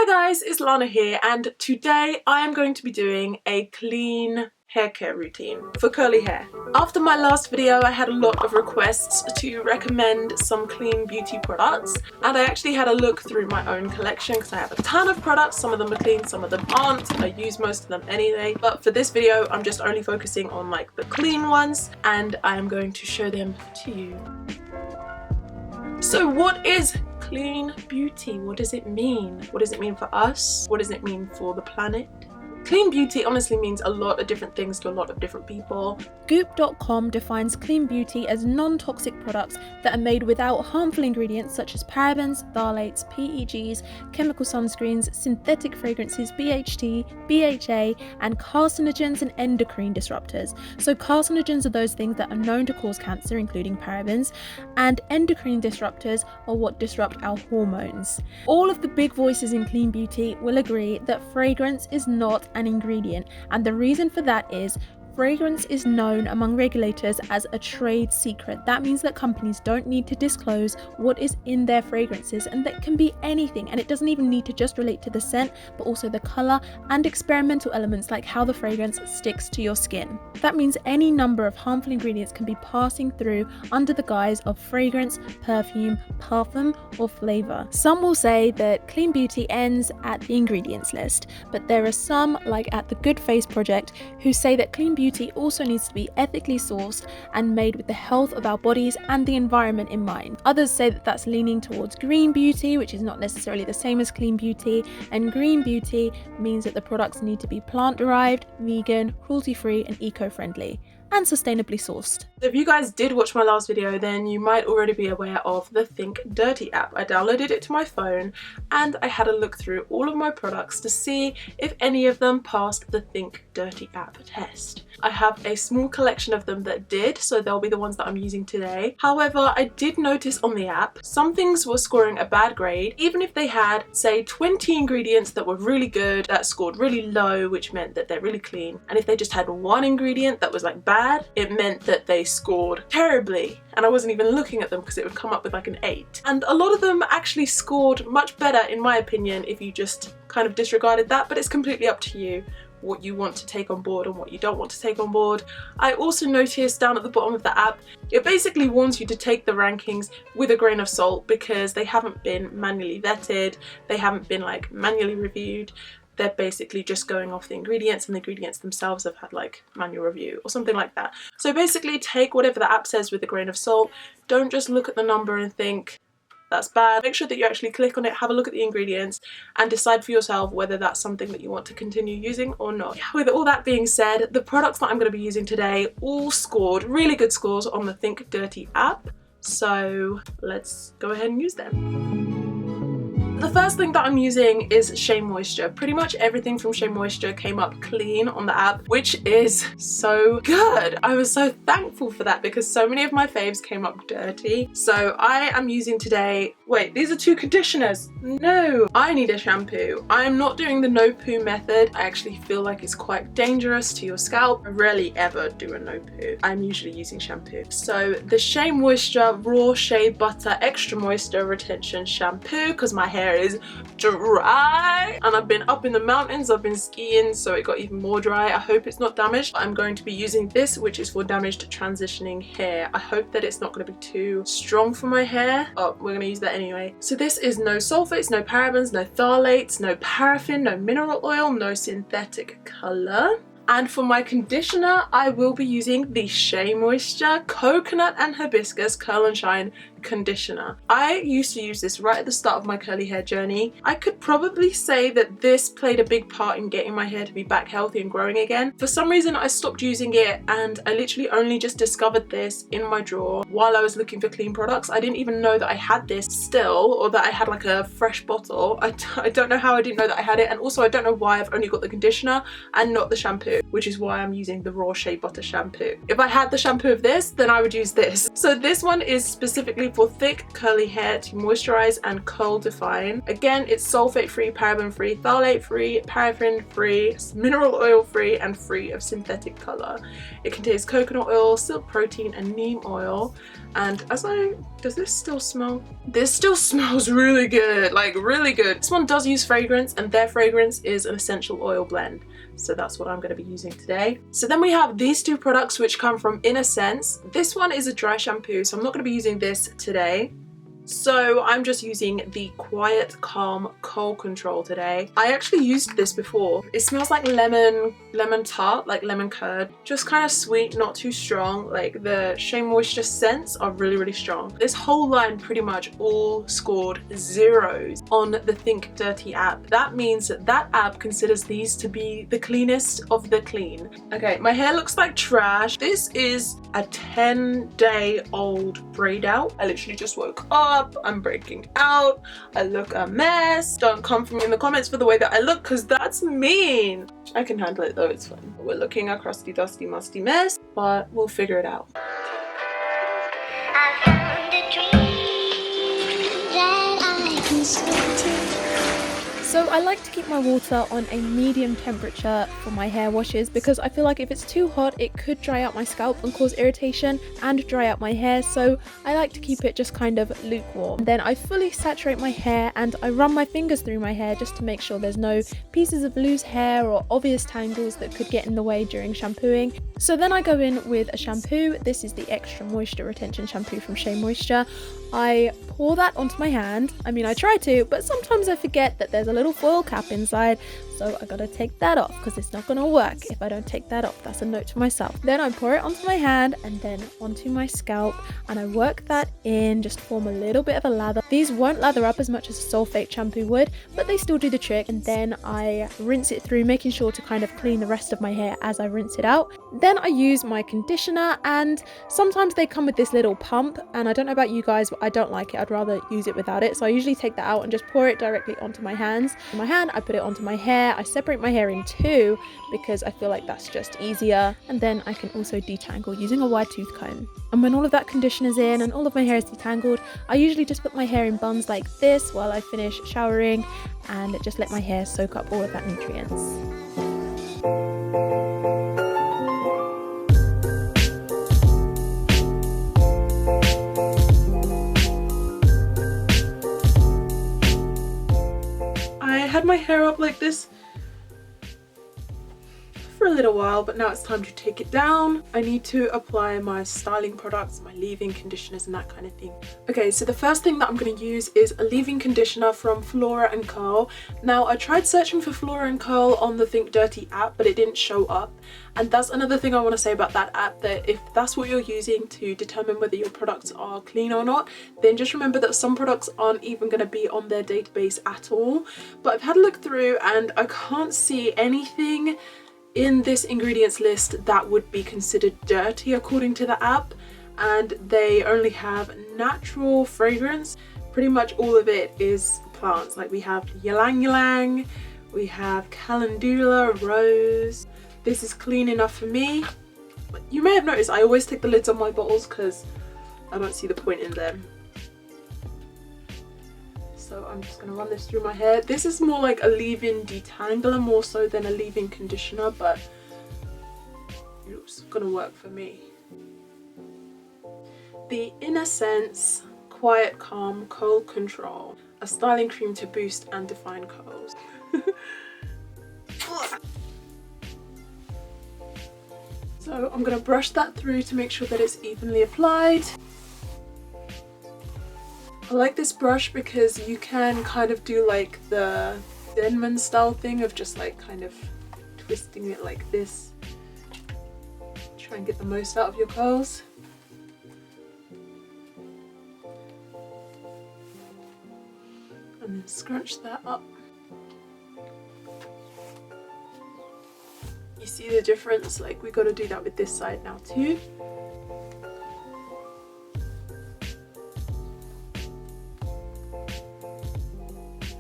Hi guys, it's Lana here, and today I am going to be doing a clean hair care routine for curly hair. After my last video, I had a lot of requests to recommend some clean beauty products, and I actually had a look through my own collection because I have a ton of products. Some of them are clean, some of them aren't. I use most of them anyway, but for this video I'm just only focusing on like the clean ones, and I am going to show them to you. So what is clean beauty? What does it mean? What does it mean for us? What does it mean for the planet? Clean beauty honestly means a lot of different things to a lot of different people. Goop.com defines clean beauty as non-toxic products that are made without harmful ingredients such as parabens, phthalates, PEGs, chemical sunscreens, synthetic fragrances, BHT, BHA, and carcinogens and endocrine disruptors. So carcinogens are those things that are known to cause cancer, including parabens, and endocrine disruptors are what disrupt our hormones. All of the big voices in clean beauty will agree that fragrance is not an ingredient, and the reason for that is fragrance is known among regulators as a trade secret. That means that companies don't need to disclose what is in their fragrances, and that can be anything, and it doesn't even need to just relate to the scent, but also the colour and experimental elements like how the fragrance sticks to your skin. That means any number of harmful ingredients can be passing through under the guise of fragrance, perfume, parfum, or flavour. Some will say that clean beauty ends at the ingredients list, but there are some, like at the Good Face Project, who say that clean beauty also needs to be ethically sourced and made with the health of our bodies and the environment in mind. Others say that that's leaning towards green beauty, which is not necessarily the same as clean beauty, and green beauty means that the products need to be plant-derived, vegan, cruelty-free, and eco-friendly, and sustainably sourced. If you guys did watch my last video, then you might already be aware of the Think Dirty app. I downloaded it to my phone and I had a look through all of my products to see if any of them passed the Think Dirty app test. I have a small collection of them that did, so they'll be the ones that I'm using today. However, I did notice on the app some things were scoring a bad grade, even if they had, say, 20 ingredients that were really good, that scored really low, which meant that they're really clean. And if they just had one ingredient that was like bad, it meant that they scored terribly, and I wasn't even looking at them because it would come up with like an 8. And a lot of them actually scored much better, in my opinion, if you just kind of disregarded that, but it's completely up to you what you want to take on board and what you don't want to take on board. I also noticed down at the bottom of the app, it basically warns you to take the rankings with a grain of salt because they haven't been manually vetted, they haven't been like manually reviewed. They're basically just going off the ingredients, and the ingredients themselves have had like manual review or something like that. So basically take whatever the app says with a grain of salt. Don't just look at the number and think that's bad. Make sure that you actually click on it, have a look at the ingredients, and decide for yourself whether that's something that you want to continue using or not. With all that being said, the products that I'm going to be using today all scored really good scores on the Think Dirty app. So let's go ahead and use them. The first thing that I'm using is Shea Moisture. Pretty much everything from Shea Moisture came up clean on the app, which is so good. I was so thankful for that because so many of my faves came up dirty. So I am using today, wait, these are 2 conditioners. No, I need a shampoo. I am not doing the no poo method. I actually feel like it's quite dangerous to your scalp. I rarely ever do a no poo. I'm usually using shampoo. So the Shea Moisture Raw Shea Butter Extra Moisture Retention Shampoo, because my hair is dry and I've been up in the mountains, I've been skiing, so it got even more dry. I hope it's not damaged. I'm going to be using this, which is for damaged transitioning hair. I hope that it's not going to be too strong for my hair. Oh, we're going to use that anyway. So this is no sulfates, no parabens, no phthalates, no paraffin, no mineral oil, no synthetic color. And for my conditioner, I will be using the Shea Moisture Coconut and Hibiscus Curl and Shine Conditioner. I used to use this right at the start of my curly hair journey. I could probably say that this played a big part in getting my hair to be back healthy and growing again. For some reason, I stopped using it, and I literally only just discovered this in my drawer while I was looking for clean products. I didn't even know that I had this still, or that I had like a fresh bottle. I don't know how I didn't know that I had it, and also I don't know why I've only got the conditioner and not the shampoo, which is why I'm using the Raw Shea Butter shampoo. If I had the shampoo of this, then I would use this. So this one is specifically made for thick curly hair to moisturize and curl define. Again, it's sulfate free, paraben free, phthalate free, paraffin free, mineral oil free, and free of synthetic color. It contains coconut oil, silk protein, and neem oil. And does this still smell? This still smells really good, like really good. This one does use fragrance, and their fragrance is an essential oil blend. So that's what I'm going to be using today. So then we have these two products which come from LANA'S. This one is a dry shampoo, so I'm not going to be using this today. So I'm just using the Quiet Calm Curl Control today. I actually used this before. It smells like lemon tart, like lemon curd. Just kind of sweet, not too strong. Like the Shea Moisture scents are really, really strong. This whole line pretty much all scored zeros on the Think Dirty app. That means that app considers these to be the cleanest of the clean. Okay, my hair looks like trash. This is a 10-day-old braid out. I literally just woke up. I'm breaking out. I look a mess. Don't come for me in the comments for the way that I look, because that's mean. I can handle it though, it's fine. We're looking a crusty, dusty, musty mess, but we'll figure it out. I found a dream that I can stick to. So I like to keep my water on a medium temperature for my hair washes, because I feel like if it's too hot it could dry out my scalp and cause irritation and dry out my hair, so I like to keep it just kind of lukewarm. Then I fully saturate my hair and I run my fingers through my hair just to make sure there's no pieces of loose hair or obvious tangles that could get in the way during shampooing. So then I go in with a shampoo. This is the Extra Moisture Retention Shampoo from Shea Moisture. I pour that onto my hand. I mean, I try to, but sometimes I forget that there's a little foil cap inside, so I gotta take that off because it's not gonna work if I don't take that off. That's a note to myself. Then I pour it onto my hand and then onto my scalp, and I work that in, just form a little bit of a lather. These won't lather up as much as a sulfate shampoo would, but they still do the trick. And then I rinse it through, making sure to kind of clean the rest of my hair as I rinse it out. Then I use my conditioner, and sometimes they come with this little pump, and I don't know about you guys, but I don't like it. I'd rather use it without it, so I usually take that out and just pour it directly onto my hands. In my hand, I put it onto my hair. I separate my hair in two because I feel like that's just easier, and then I can also detangle using a wide tooth comb. And when all of that conditioner's in and all of my hair is detangled, I usually just put my hair in buns like this while I finish showering and just let my hair soak up all of that nutrients. Had my hair up like this for a little while, but now it's time to take it down. I need to apply my styling products, my leave-in conditioners and that kind of thing. Okay, so the first thing that I'm going to use is a leave-in conditioner from Flora & Curl. Now, I tried searching for Flora & Curl on the Think Dirty app, but it didn't show up. And that's another thing I want to say about that app, that if that's what you're using to determine whether your products are clean or not, then just remember that some products aren't even going to be on their database at all. But I've had a look through and I can't see anything in this ingredients list that would be considered dirty according to the app, and they only have natural fragrance. Pretty much all of it is plants. Like we have ylang ylang, we have calendula, rose. This is clean enough for me. You may have noticed I always take the lids on my bottles because I don't see the point in them. So I'm just going to run this through my hair. This is more like a leave-in detangler more so than a leave-in conditioner, but it's going to work for me. The LANA'S Quiet Calm Curl Control, a styling cream to boost and define curls. So I'm going to brush that through to make sure that it's evenly applied. I like this brush because you can kind of do like the Denman style thing of just like kind of twisting it like this. Try and get the most out of your curls. And then scrunch that up. You see the difference? Like we got to do that with this side now too.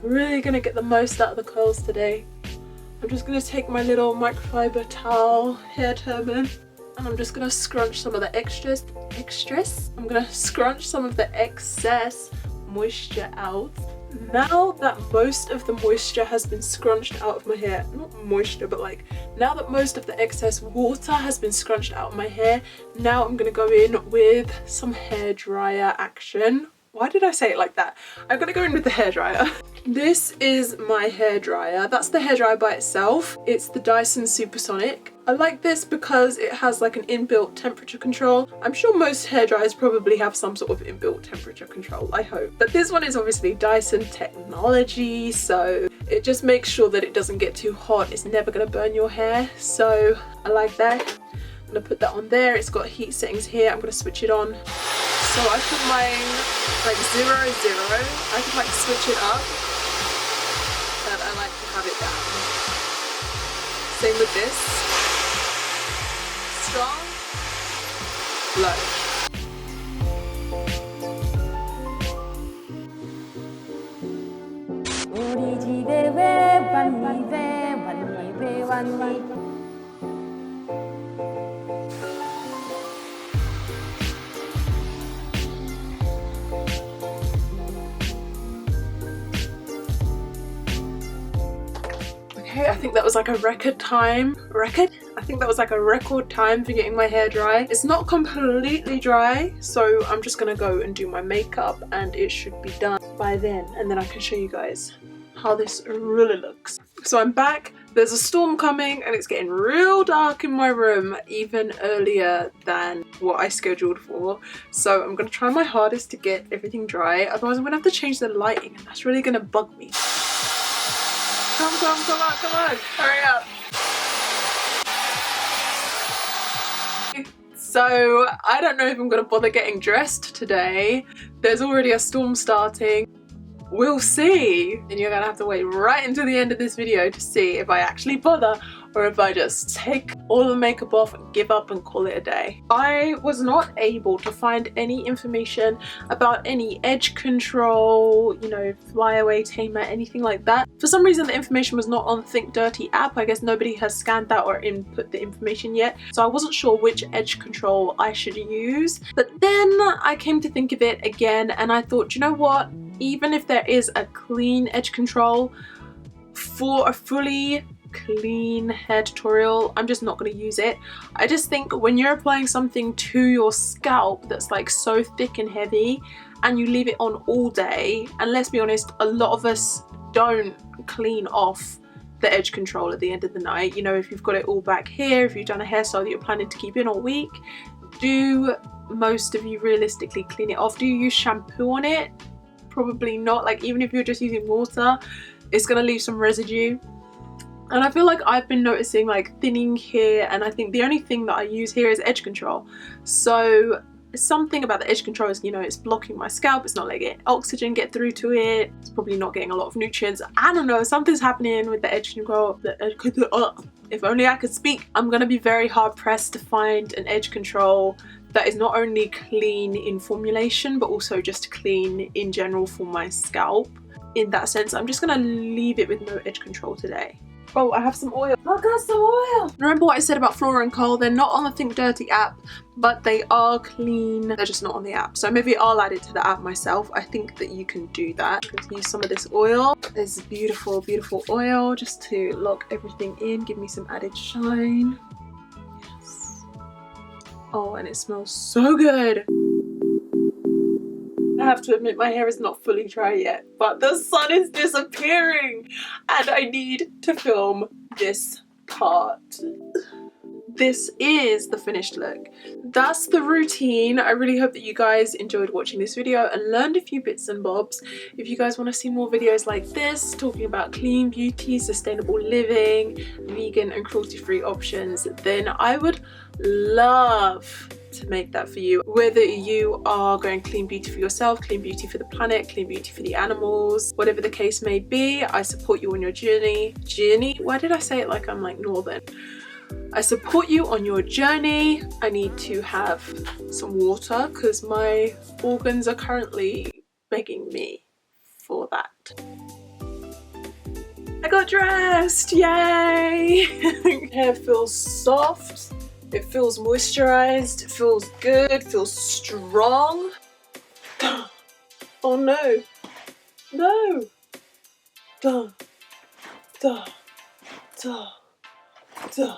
Really gonna get the most out of the curls today. I'm just gonna take my little microfiber towel hair turban And I'm just gonna scrunch some of the I'm gonna scrunch some of the excess moisture out. Now that most of the moisture has been scrunched out of my hair, not moisture, but like, now that most of the excess water has been scrunched out of my hair, now I'm gonna go in with some hairdryer action. Why did I say it like that? I'm gonna go in with the hairdryer. This is my hairdryer. That's the hairdryer by itself. It's the Dyson Supersonic. I like this because it has like an inbuilt temperature control. I'm sure most hairdryers probably have some sort of inbuilt temperature control, I hope. But this one is obviously Dyson technology, so it just makes sure that it doesn't get too hot. It's never gonna burn your hair, so I like that. I'm gonna put that on there. It's got heat settings here. I'm gonna switch it on. So I put mine like 0, 0. I can like switch it up, but I like to have it down. Same with this. Strong, low. 우리 집에 왜 왔니 왜 왔니 왜 왔니 Okay, I think that was like a record time. I think that was like a record time for getting my hair dry. It's not completely dry, so I'm just gonna go and do my makeup and it should be done by then, and then I can show you guys how this really looks. So I'm back. There's a storm coming and it's getting real dark in my room, even earlier than what I scheduled for. So I'm gonna try my hardest to get everything dry, otherwise I'm gonna have to change the lighting and that's really gonna bug me. Come on, hurry up. So I don't know if I'm gonna bother getting dressed today. There's already a storm starting. We'll see. And you're gonna have to wait right until the end of this video to see if I actually bother or if I just take all the makeup off and give up and call it a day. I was not able to find any information about any edge control, you know, flyaway tamer, anything like that. For some reason the information was not on the Think Dirty app. I guess nobody has scanned that or input the information yet. So I wasn't sure which edge control I should use. But then I came to think of it again and I thought, you know what? Even if there is a clean edge control, for a fully clean hair tutorial, I'm just not going to use it. I just think when you're applying something to your scalp that's like so thick and heavy and you leave it on all day, and let's be honest, a lot of us don't clean off the edge control at the end of the night. You know, if you've got it all back here, if you've done a hairstyle that you're planning to keep in all week, do most of you realistically clean it off? Do you use shampoo on it? Probably not. Like, even if you're just using water, it's gonna leave some residue. And I feel like I've been noticing like thinning here, and I think the only thing that I use here is edge control. So something about the edge control is, you know, it's blocking my scalp, it's not letting oxygen get through to it, it's probably not getting a lot of nutrients. I don't know, something's happening with the edge control. If only I could speak. I'm gonna be very hard pressed to find an edge control that is not only clean in formulation but also just clean in general for my scalp. In that sense, I'm just gonna leave it with no edge control today. Oh, I have some oil. I got some oil! Remember what I said about Flora & Co? They're not on the Think Dirty app, but they are clean. They're just not on the app. So maybe I'll add it to the app myself. I think that you can do that. Let's use some of this oil. This beautiful, beautiful oil just to lock everything in, give me some added shine. Yes. Oh, and it smells so good. I have to admit my hair is not fully dry yet, but the sun is disappearing and I need to film this part. This is the finished look. That's the routine. I really hope that you guys enjoyed watching this video and learned a few bits and bobs. If you guys want to see more videos like this, talking about clean beauty, sustainable living, vegan and cruelty-free options, then I would love to make that for you. Whether you are going clean beauty for yourself, clean beauty for the planet, clean beauty for the animals, whatever the case may be, I support you on your journey. Why did I say it like I'm like northern? I support you on your journey. I need to have some water because my organs are currently begging me for that. I got dressed, yay! Hair feels soft It feels moisturized, it feels good, it feels strong. Oh no. No. Duh. Duh. Duh. Duh.